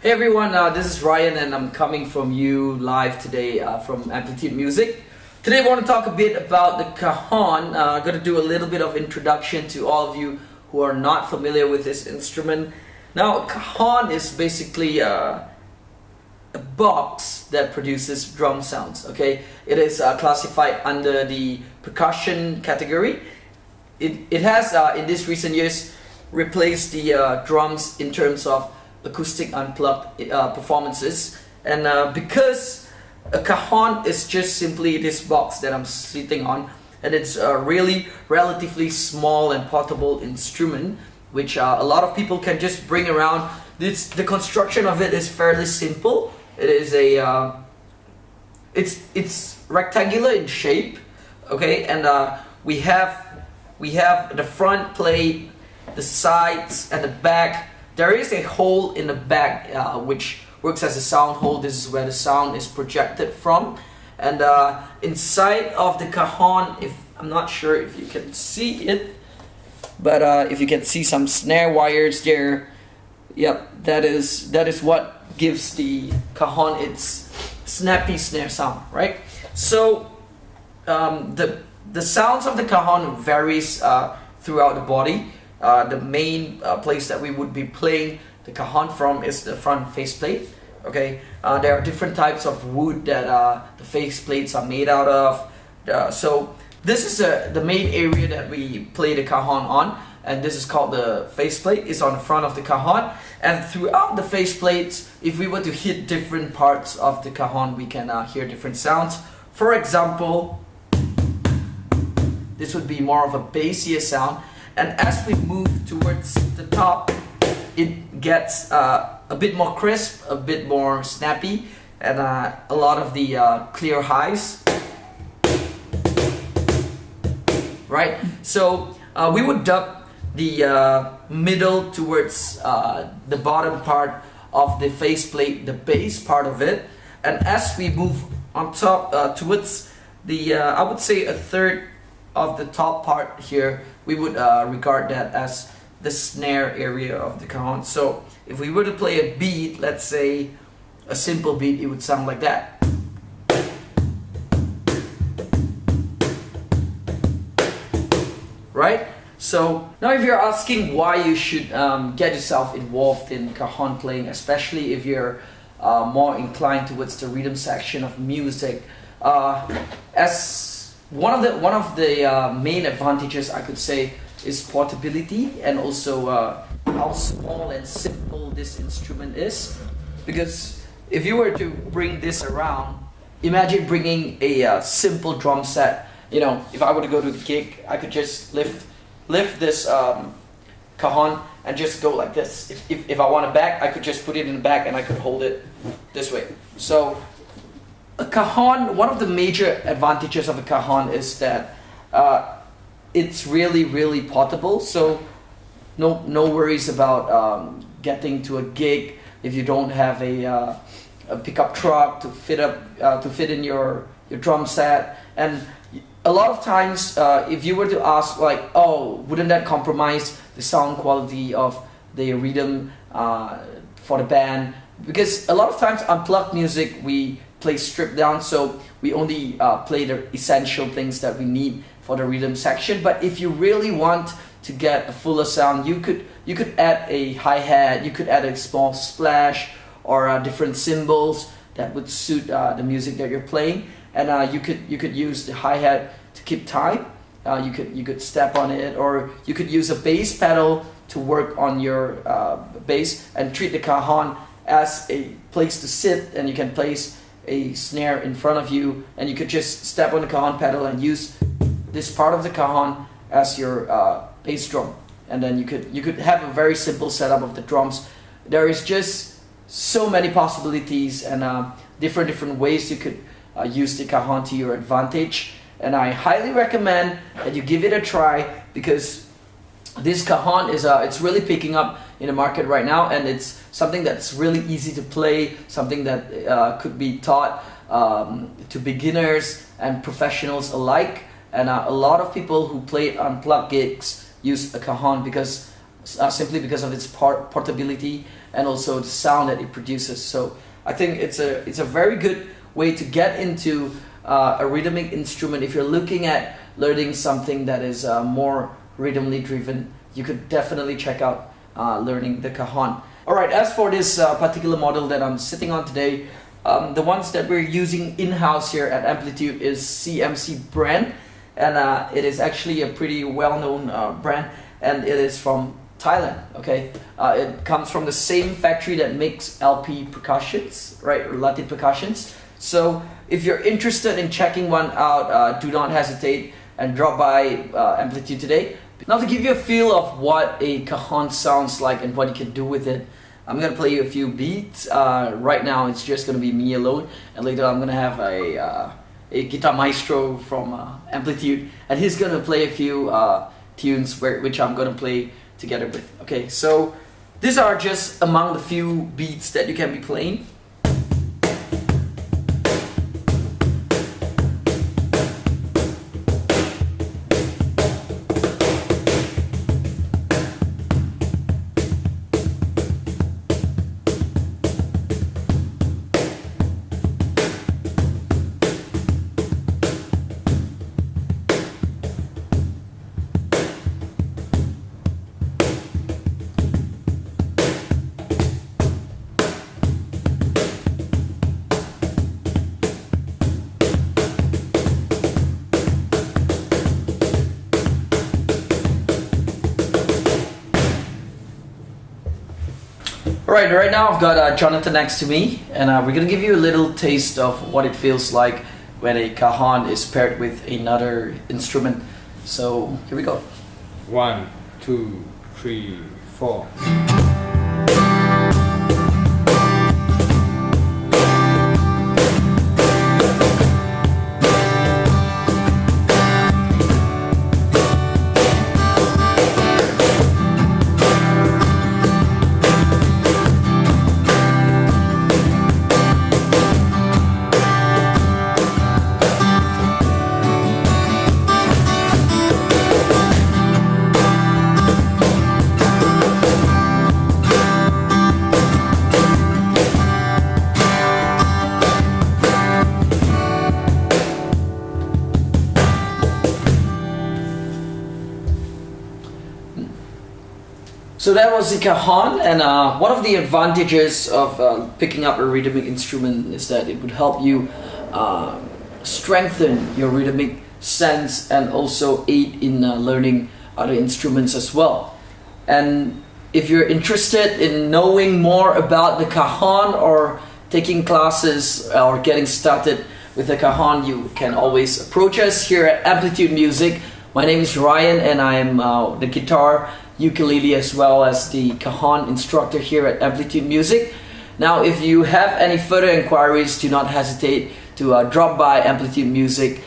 Hey everyone, this is Ryan and I'm coming from you live today from Amplitude Music. Today I want to talk a bit about the Cajon. I'm going to do a little bit of introduction to all of you who are not familiar with this instrument. Now, Cajon is basically a box that produces drum sounds. Okay, it is classified under the percussion category. It has in these recent years replaced the drums in terms of acoustic unplugged performances, and because a Cajon is just simply this box that I'm sitting on, and it's a really relatively small and portable instrument which a lot of people can just bring around. The construction of it is fairly simple. It is a it's rectangular in shape, okay, and we have the front plate, the sides, and the back. There is a hole in the back which works as a sound hole. This is where the sound is projected from. And inside of the Cajon, I'm not sure if you can see it, but if you can see some snare wires there, yep, that is what gives the Cajon its snappy snare sound, right? So the sounds of the Cajon varies throughout the body. The main place that we would be playing the Cajon from is the front faceplate. Okay, there are different types of wood that the faceplates are made out of. So this is the main area that we play the Cajon on, and this is called the faceplate. It's on the front of the Cajon, and throughout the faceplates, if we were to hit different parts of the Cajon, we can hear different sounds. For example, this would be more of a bassier sound. And as we move towards the top, it gets a bit more crisp, a bit more snappy, and a lot of the clear highs. Right? So we would dub the middle towards the bottom part of the faceplate, the bass part of it. And as we move on top towards the, I would say a third of the top part here, we would regard that as the snare area of the Cajon. So if we were to play a beat, let's say a simple beat, it would sound like that. Right? So now if you're asking why you should get yourself involved in Cajon playing, especially if you're more inclined towards the rhythm section of music, as one of the main advantages, I could say, is portability, and also how small and simple this instrument is. Because if you were to bring this around, imagine bringing a simple drum set. You know, if I were to go to a gig, I could just lift this Cajon and just go like this. If I want a back, I could just put it in the back and I could hold it this way. So a Cajon, one of the major advantages of a Cajon is that it's really portable. So no worries about getting to a gig if you don't have a pickup truck to fit in your drum set. And a lot of times, if you were to ask like, oh, wouldn't that compromise the sound quality of the rhythm for the band? Because a lot of times unplugged music we play stripped down, so we only play the essential things that we need for the rhythm section. But if you really want to get a fuller sound, you could add a hi-hat, you could add a small splash, or different cymbals that would suit the music that you're playing. And you could use the hi-hat to keep time. You could step on it, or you could use a bass pedal to work on your bass, and treat the Cajon as a place to sit, and you can place a snare in front of you, and you could just step on the Cajon pedal and use this part of the Cajon as your bass drum. And then you could have a very simple setup of the drums. There is just so many possibilities and different ways you could use the Cajon to your advantage. And I highly recommend that you give it a try, because this Cajon is it's really picking up in the market right now, and it's something that's really easy to play, something that could be taught to beginners and professionals alike. And a lot of people who play unplugged gigs use a Cajon, because simply because of its portability and also the sound that it produces. So I think it's a very good way to get into a rhythmic instrument. If you're looking at learning something that is more rhythmically driven, you could definitely check out learning the Cajon. Alright, as for this particular model that I'm sitting on today, the ones that we're using in-house here at Amplitude is CMC brand, and it is actually a pretty well-known brand, and it is from Thailand. Okay, it comes from the same factory that makes LP percussions, right, or Latin percussions. So if you're interested in checking one out, do not hesitate and drop by Amplitude today. Now, to give you a feel of what a Cajon sounds like and what you can do with it, I'm gonna play you a few beats. Right now it's just gonna be me alone, and later I'm gonna have a guitar maestro from Amplitude, and he's gonna play a few tunes which I'm gonna play together with. Okay, so these are just among the few beats that you can be playing. Alright, right now I've got Jonathan next to me, and we're gonna give you a little taste of what it feels like when a Cajon is paired with another instrument. So here we go. 1, 2, 3, 4. So that was the Cajon, and one of the advantages of picking up a rhythmic instrument is that it would help you strengthen your rhythmic sense and also aid in learning other instruments as well. And if you're interested in knowing more about the Cajon or taking classes or getting started with the Cajon, you can always approach us here at Amplitude Music. My name is Ryan, and I'm the guitar, ukulele, as well as the Cajon instructor here at Amplitude Music. Now, if you have any further inquiries, do not hesitate to drop by Amplitude Music